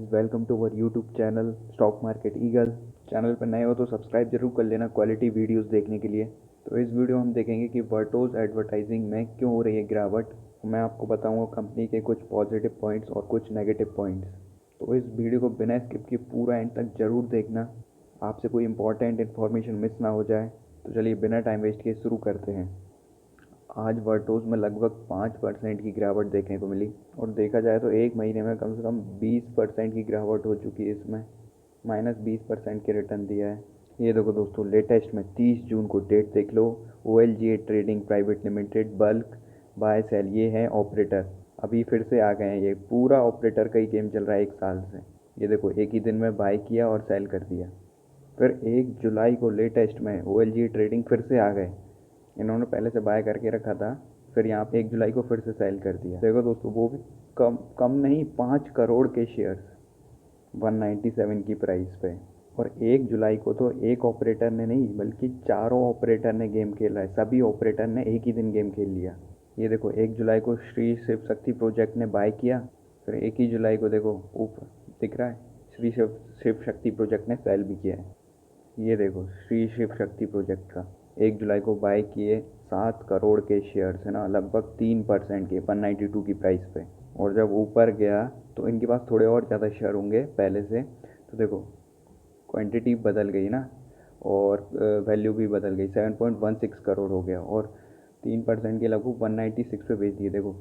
Welcome to our YouTube channel Stock Market Eagle. Channel पर नए हो तो सब्सक्राइब जरूर कर लेना क्वालिटी वीडियोस देखने के लिए। तो इस वीडियो में हम देखेंगे कि वर्टोज एडवर्टाइजिंग में क्यों हो रही है गिरावट। मैं आपको बताऊंगा कंपनी के कुछ पॉजिटिव पॉइंट्स और कुछ नेगेटिव पॉइंट्स। तो इस वीडियो को बिना स्किप किए पूरा एंड तक जरूर देखना, आपसे कोई इंपॉर्टेंट इन्फॉर्मेशन मिस ना हो जाए। तो चलिए बिना टाइम वेस्ट किए शुरू करते हैं। आज वर्टोज में लगभग 5% की गिरावट देखने को मिली और देखा जाए तो एक महीने में कम से कम 20% की गिरावट हो चुकी है। इसमें -20% के रिटर्न दिया है। ये देखो दोस्तों, लेटेस्ट में 30 जून को डेट देख लो। OLGA trading private limited bulk buy sell, ये है ऑपरेटर। अभी फिर से आ गए हैं, ये पूरा ऑपरेटर का ही गेम चल रहा है 1 साल से। ये देखो, एक ही दिन में बाय किया और सेल कर दिया। फिर 1 जुलाई को लेटेस्ट में OLGA ट्रेडिंग फिर से आ गए। इन्होंने पहले से बाय करके रखा था, फिर यहाँ पे 1 जुलाई को फिर से सेल कर दिया। देखो दोस्तों, वो भी कम कम नहीं, 5 करोड़ के शेयर्स 197 की प्राइस पे। और 1 जुलाई को तो एक ऑपरेटर ने नहीं बल्कि चारों ऑपरेटर ने गेम खेला है। सभी ऑपरेटर ने एक ही दिन गेम खेल लिया। ये देखो, 1 जुलाई को श्री शिव शक्ति प्रोजेक्ट ने बाय किया, फिर 1 ही जुलाई को देखो ऊपर दिख रहा है श्री शिव शक्ति प्रोजेक्ट ने सेल भी किया है। ये देखो, श्री शिव शक्ति प्रोजेक्ट का 1 जुलाई को बाय किए 7 करोड़ के शेयर्स है ना, लगभग 3% के 192 की प्राइस पे। और जब ऊपर गया तो इनके पास थोड़े और ज़्यादा शेयर होंगे पहले से, तो देखो क्वांटिटी बदल गई ना, और वैल्यू भी बदल गई, 7.16 करोड़ हो गया और 3% के लगभग 196 पे बेच दिए। देखो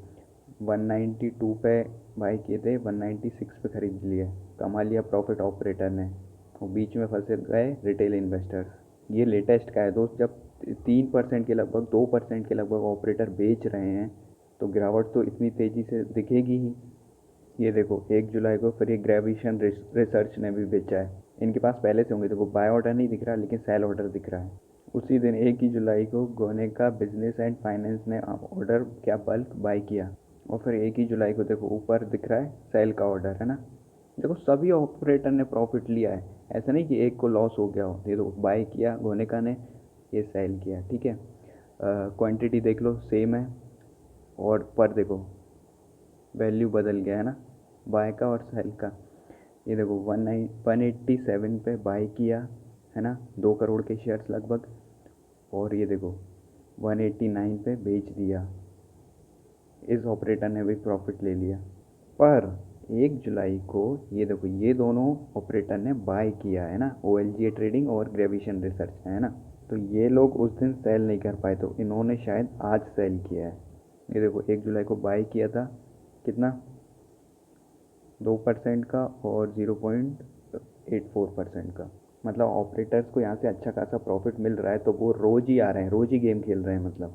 192 पे बाई किए थे, 196 पे खरीद लिए, कमा लिया प्रॉफिट ऑपरेटर ने। और बीच में फंसे गए रिटेल इन्वेस्टर्स। ये लेटेस्ट का है दोस्त, जब 3% के लगभग 2% के लगभग ऑपरेटर बेच रहे हैं तो गिरावट तो इतनी तेज़ी से दिखेगी ही। ये देखो 1 जुलाई को फिर ये ग्रेविशन रिसर्च ने भी बेचा है। इनके पास पहले से होंगे, देखो बाय ऑर्डर नहीं दिख रहा लेकिन सेल ऑर्डर दिख रहा है। उसी दिन 1 ही जुलाई को गोनेका बिजनेस एंड फाइनेंस ने ऑर्डर क्या बल्क बाय किया। और फिर 1 ही जुलाई को देखो ऊपर दिख रहा है सेल का ऑर्डर है ना। देखो सभी ऑपरेटर ने प्रॉफिट लिया है, ऐसा नहीं कि एक को लॉस हो गया हो। ये तो बाय किया गोनेका ने, ये सेल किया, ठीक है। क्वांटिटी देख लो सेम है, और पर देखो वैल्यू बदल गया है ना बाय का और सेल का। ये देखो 187 पे बाय किया है ना, 2 करोड़ के शेयर्स लगभग, और ये देखो 189 पे बेच दिया। इस ऑपरेटर ने भी प्रॉफिट ले लिया। पर 1 जुलाई को ये देखो, ये दोनों ऑपरेटर ने बाय किया है ना, OLGA ट्रेडिंग और ग्रेविशन रिसर्च है ना। तो ये लोग उस दिन सेल नहीं कर पाए तो इन्होंने शायद आज सेल किया है। ये देखो 1 जुलाई को बाय किया था, कितना, 2% का और 0.84% का। मतलब ऑपरेटर्स को यहाँ से अच्छा खासा प्रॉफिट मिल रहा है, तो वो रोज़ ही आ रहे हैं, रोज़ ही गेम खेल रहे हैं। मतलब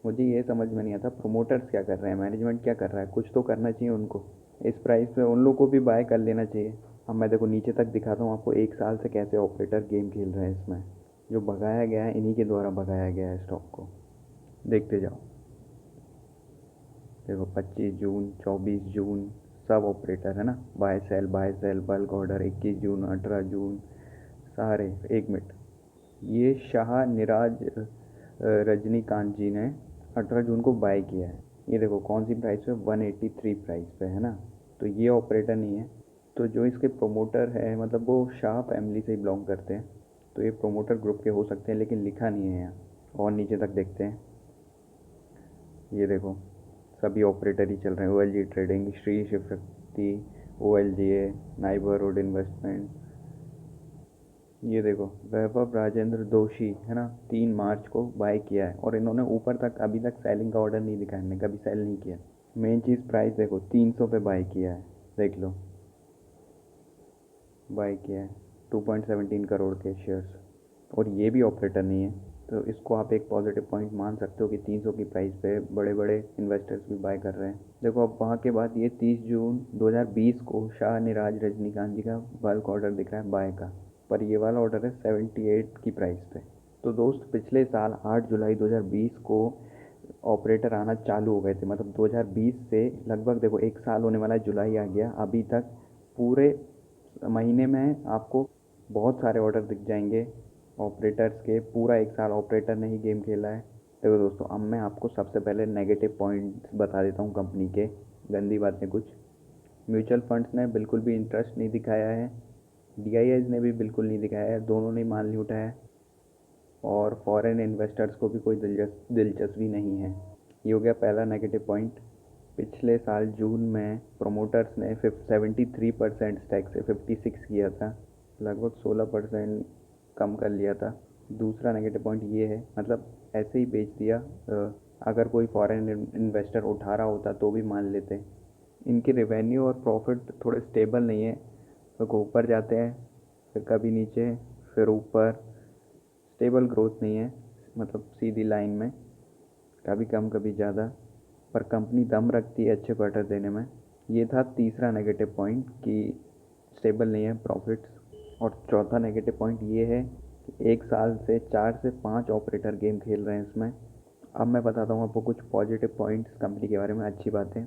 मुझे ये समझ में नहीं आता प्रमोटर्स क्या कर रहे हैं, मैनेजमेंट क्या कर रहा है। कुछ तो करना चाहिए उनको, इस प्राइस पे उन लोग को भी बाय कर लेना चाहिए। अब मैं देखो नीचे तक दिखाता हूँ आपको 1 साल से कैसे ऑपरेटर गेम खेल रहे हैं। इसमें जो भगाया गया है इन्हीं के द्वारा भगाया गया है स्टॉक को। देखते जाओ, देखो 25 जून, 24 जून, सब ऑपरेटर है ना, बाय सेल बल्क ऑर्डर। 21 जून, 18 जून, सारे। एक मिनट, ये शाह निराज रजनीकांत जी ने 18 जून को बाय किया है। ये देखो कौन सी प्राइस पे, 183 प्राइस पे है ना। तो ये ऑपरेटर नहीं है, तो जो इसके प्रोमोटर है मतलब वो शाह फैमिली से ही बिलोंग करते हैं, तो ये प्रोमोटर ग्रुप के हो सकते हैं, लेकिन लिखा नहीं है यहाँ। और नीचे तक देखते हैं, ये देखो सभी ऑपरेटर ही चल रहे हैं। OLG trading, Shri Shiv Shakti, OLGA, neighbour road investment. ये देखो वैभव राजेंद्र दोषी है ना, 3 मार्च को बाय किया है और इन्होंने ऊपर तक अभी तक सेलिंग का ऑर्डर नहीं दिखाया, इन्होंने कभी सेल नहीं किया। मेन चीज़ प्राइस देखो, 300 पे बाय किया है, देख लो बाय किया है 2.17 करोड़ के शेयर्स। और ये भी ऑपरेटर नहीं है, तो इसको आप एक पॉजिटिव पॉइंट मान सकते हो कि 300 की प्राइस पे बड़े बड़े इन्वेस्टर्स भी बाय कर रहे हैं। देखो अब वहाँ के बाद ये 30 जून 2020 को शाह निराज रजनीकांत जी का बल्क ऑर्डर दिख रहा है बाय का, पर ये वाला ऑर्डर है 78 की प्राइस पे। तो दोस्त पिछले साल 8 जुलाई 2020 को ऑपरेटर आना चालू हो गए थे, मतलब 2020 से लगभग देखो 1 साल होने वाला है, जुलाई आ गया, अभी तक पूरे महीने में आपको बहुत सारे ऑर्डर दिख जाएंगे ऑपरेटर्स के। पूरा 1 साल ऑपरेटर ने ही गेम खेला है। देखो दोस्तों, अब मैं आपको सबसे पहले नेगेटिव पॉइंट्स बता देता हूँ कंपनी के, गंदी बातें कुछ। म्यूचुअल फंड्स ने बिल्कुल भी इंटरेस्ट नहीं दिखाया है, DIIs ने भी बिल्कुल नहीं दिखाया है, दोनों ने माल नहीं उठाया है, और फॉरेन इन्वेस्टर्स को भी कोई दिलचस्पी नहीं है। ये हो गया पहला नेगेटिव पॉइंट। पिछले साल जून में प्रोमोटर्स ने 73% स्टैक से 56 किया था, लगभग 16% कम कर लिया था। दूसरा नेगेटिव पॉइंट ये है, मतलब ऐसे ही बेच दिया। अगर कोई फॉरेन इन्वेस्टर उठा रहा होता तो भी मान लेते। इनके रेवेन्यू और प्रॉफिट थोड़े स्टेबल नहीं है, तो ऊपर जाते हैं फिर कभी नीचे फिर ऊपर। स्टेबल ग्रोथ नहीं है, मतलब सीधी लाइन में, कभी कम कभी ज़्यादा, पर कंपनी दम रखती है अच्छे क्वार्टर देने में। ये था तीसरा नेगेटिव पॉइंट कि स्टेबल नहीं है प्रॉफिट्स। और चौथा नेगेटिव पॉइंट ये है कि एक साल से 4 से 5 ऑपरेटर गेम खेल रहे हैं इसमें। अब मैं बताता हूँ आपको कुछ पॉजिटिव पॉइंट्स कंपनी के बारे में, अच्छी बातें।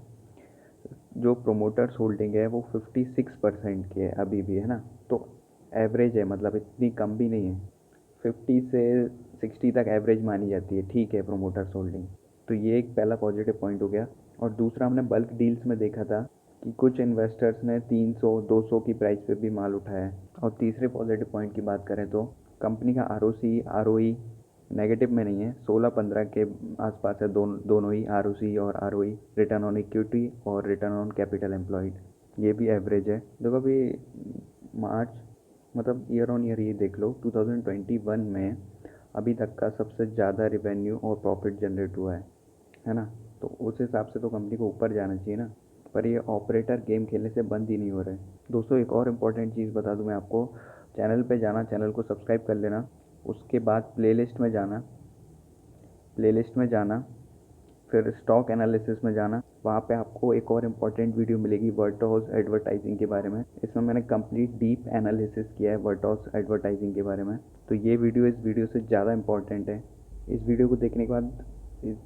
जो प्रोमोटर्स होल्डिंग है वो 56% की है अभी भी, है ना, तो एवरेज है, मतलब इतनी कम भी नहीं है। 50 से 60 तक एवरेज मानी जाती है, ठीक है प्रोमोटर्स होल्डिंग। तो ये एक पहला पॉजिटिव पॉइंट हो गया। और दूसरा, हमने बल्क डील्स में देखा था कि कुछ इन्वेस्टर्स ने 300-200 की प्राइस पे भी माल उठाया है। और तीसरे पॉजिटिव पॉइंट की बात करें तो कंपनी का ROE नेगेटिव में नहीं है, 16-15 के आसपास है। दोनों ही ROC और ROE, रिटर्न ऑन इक्विटी और रिटर्न ऑन कैपिटल एम्प्लॉयड, ये भी एवरेज है। देखो अभी मार्च, मतलब ईयर ऑन ईयर ये देख लो, 2021 में अभी तक का सबसे ज़्यादा रिवेन्यू और प्रॉफिट जनरेट हुआ है ना। तो उस हिसाब से तो कंपनी को ऊपर जाना चाहिए ना, पर ये ऑपरेटर गेम खेलने से बंद ही नहीं हो रहे। दोस्तों एक और इम्पॉर्टेंट चीज़ बता दूं मैं आपको, चैनल पे जाना, चैनल को सब्सक्राइब कर लेना, उसके बाद प्लेलिस्ट में जाना, फिर स्टॉक एनालिसिस में जाना। वहाँ पे आपको एक और इम्पॉर्टेंट वीडियो मिलेगी वर्टोस एडवर्टाइजिंग के बारे में। इसमें मैंने कंप्लीट डीप एनालिसिस किया है वर्टोस एडवर्टाइजिंग के बारे में। तो ये वीडियो इस वीडियो से ज़्यादा इम्पॉर्टेंट है। इस वीडियो को देखने के बाद इस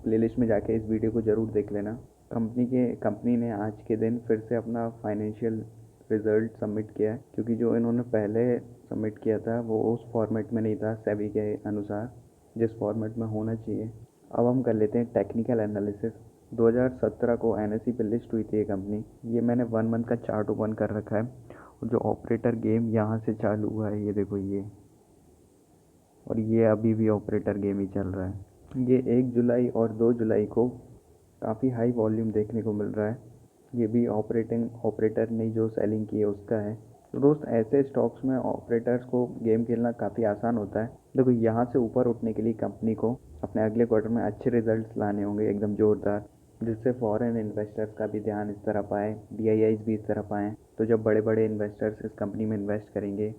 प्लेलिस्ट में जाके इस वीडियो को ज़रूर देख लेना। कंपनी ने आज के दिन फिर से अपना फाइनेंशियल रिजल्ट सबमिट किया है, क्योंकि जो इन्होंने पहले सबमिट किया था वो उस फॉर्मेट में नहीं था सेबी के अनुसार, जिस फॉर्मेट में होना चाहिए। अब हम कर लेते हैं टेक्निकल एनालिसिस। 2017 को NSE पे लिस्ट हुई थी ये कंपनी। ये मैंने 1 मंथ का चार्ट ओपन कर रखा है, और जो ऑपरेटर गेम यहाँ से चालू हुआ है ये देखो ये, और ये अभी भी ऑपरेटर गेम ही चल रहा है। ये 1 जुलाई और 2 जुलाई को काफ़ी हाई वॉल्यूम देखने को मिल रहा है। ये भी ऑपरेटर ने जो सेलिंग की है उसका है। तो दोस्त ऐसे स्टॉक्स में ऑपरेटर्स को गेम खेलना काफ़ी आसान होता है। देखो यहाँ से ऊपर उठने के लिए कंपनी को अपने अगले क्वार्टर में अच्छे रिजल्ट्स लाने होंगे एकदम ज़ोरदार, जिससे फॉरेन इन्वेस्टर्स का भी ध्यान इस तरफ आए, DIIs भी इस तरफ आएँ। तो जब बड़े बड़े इन्वेस्टर्स इस कंपनी में इन्वेस्ट करेंगे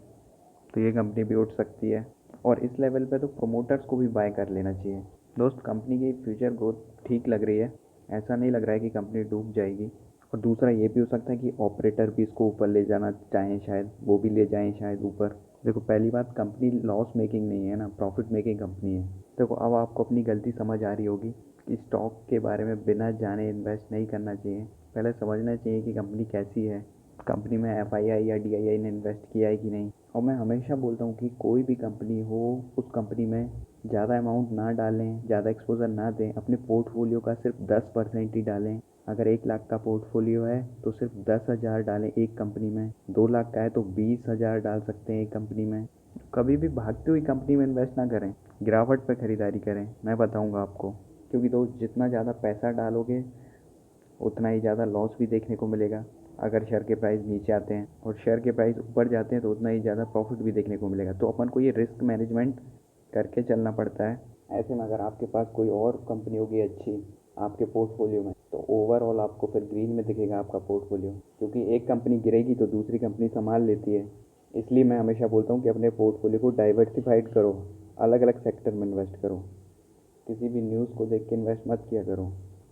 तो ये कंपनी भी उठ सकती है। और इस लेवल पे तो प्रोमोटर्स को भी बाय कर लेना चाहिए। दोस्त कंपनी की फ्यूचर ग्रोथ ठीक लग रही है, ऐसा नहीं लग रहा है कि कंपनी डूब जाएगी। और दूसरा ये भी हो सकता है कि ऑपरेटर भी इसको ऊपर ले जाना चाहें, शायद वो भी ले जाएं शायद ऊपर। देखो पहली बात, कंपनी लॉस मेकिंग नहीं है ना, प्रॉफिट मेकिंग कंपनी है। देखो अब आपको अपनी गलती समझ आ रही होगी कि स्टॉक के बारे में बिना जाने इन्वेस्ट नहीं करना चाहिए। पहले समझना चाहिए कि कंपनी कैसी है, कंपनी में FII या DII ने इन्वेस्ट किया है कि नहीं। और मैं हमेशा बोलता हूँ कि कोई भी कंपनी हो, उस कंपनी में ज़्यादा अमाउंट ना डालें, ज़्यादा एक्सपोजर ना दें, अपने पोर्टफोलियो का सिर्फ 10% ही डालें। अगर 1 लाख का पोर्टफोलियो है तो सिर्फ 10,000 डालें एक कंपनी में, 2 लाख का है तो 20,000 डाल सकते हैं एक कंपनी में। कभी भी भागती हुई कंपनी में इन्वेस्ट ना करें, गिरावट पर खरीदारी करें, मैं बताऊंगा आपको। क्योंकि दोस्त जितना ज़्यादा पैसा डालोगे उतना ही ज़्यादा लॉस भी देखने को मिलेगा अगर शेयर के प्राइस नीचे आते हैं, और शेयर के प्राइस ऊपर जाते हैं तो उतना ही ज़्यादा प्रॉफिट भी देखने को मिलेगा। तो अपन को ये रिस्क मैनेजमेंट करके चलना पड़ता है। ऐसे में अगर आपके पास कोई और कंपनी होगी अच्छी आपके पोर्टफोलियो में, तो ओवरऑल आपको फिर ग्रीन में दिखेगा आपका पोर्टफोलियो, क्योंकि एक कंपनी गिरेगी तो दूसरी कंपनी संभाल लेती है। इसलिए मैं हमेशा बोलता हूँ कि अपने पोर्टफोलियो को डाइवर्सिफाइड करो, अलग अलग सेक्टर में इन्वेस्ट करो, किसी भी न्यूज़ को देख के इन्वेस्ट मत किया करो।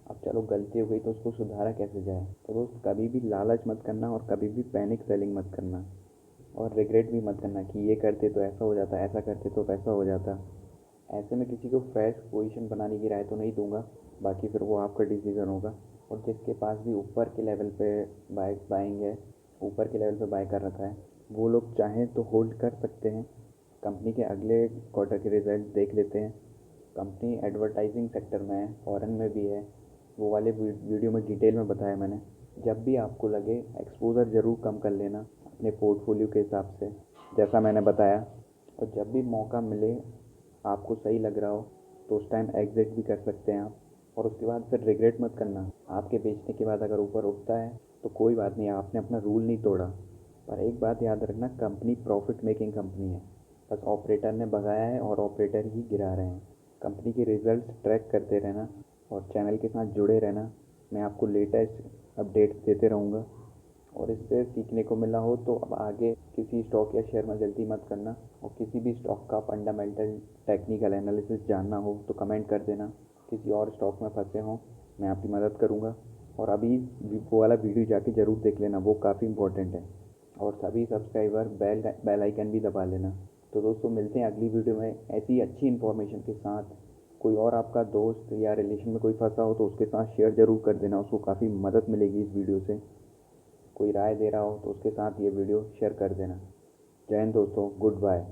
अब चलो गलती हो गई तो उसको सुधारा कैसे जाए। तो दोस्त कभी भी लालच मत करना, और कभी भी पैनिक सेलिंग मत करना, और रिग्रेट भी मत करना कि ये करते तो ऐसा हो जाता, ऐसा करते तो वैसा हो जाता। ऐसे में किसी को फ्रेश पोजीशन बनाने की राय तो नहीं दूंगा, बाकी फिर वो आपका डिसीज़न होगा। और जिसके पास भी ऊपर के लेवल पे बाइंग है, ऊपर के लेवल पे बाय कर रखा है, वो लोग चाहें तो होल्ड कर सकते हैं। कंपनी के अगले क्वार्टर के रिजल्ट देख लेते हैं। कंपनी एडवर्टाइजिंग सेक्टर में है, फॉरेन में भी है, वो वाले वीडियो में डिटेल में बताया मैंने। जब भी आपको लगे एक्सपोज़र ज़रूर कम कर लेना अपने पोर्टफोलियो के हिसाब से, जैसा मैंने बताया। और जब भी मौका मिले, आपको सही लग रहा हो, तो उस टाइम एग्ज़िट भी कर सकते हैं आप। और उसके बाद फिर रिग्रेट मत करना। आपके बेचने के बाद अगर ऊपर उठता है तो कोई बात नहीं, आपने अपना रूल नहीं तोड़ा। पर एक बात याद रखना, कंपनी प्रॉफिट मेकिंग कंपनी है। बस ऑपरेटर ने भगाया है और ऑपरेटर ही गिरा रहे हैं। कंपनी के रिजल्ट्स ट्रैक करते रहना और चैनल के साथ जुड़े रहना। मैं आपको लेटेस्ट अपडेट्स देते रहूँगा। और इससे सीखने को मिला हो तो अब आगे किसी स्टॉक या शेयर में गलती मत करना। और किसी भी स्टॉक का फंडामेंटल टेक्निकल एनालिसिस जानना हो तो कमेंट कर देना। किसी और स्टॉक में फंसे हों, मैं आपकी मदद करूँगा। और अभी वो वाला वीडियो जाके ज़रूर देख लेना, वो काफ़ी इंपॉर्टेंट है। और सभी सब्सक्राइबर बेल आइकन भी दबा लेना। तो दोस्तों, मिलते हैं अगली वीडियो में ऐसी अच्छी इन्फॉर्मेशन के साथ। कोई और आपका दोस्त या रिलेशन में कोई फंसा हो तो उसके साथ शेयर ज़रूर कर देना, उसको काफ़ी मदद मिलेगी इस वीडियो से। कोई राय दे रहा हो तो उसके साथ ये वीडियो शेयर कर देना। जय हिंद दोस्तों, गुड बाय।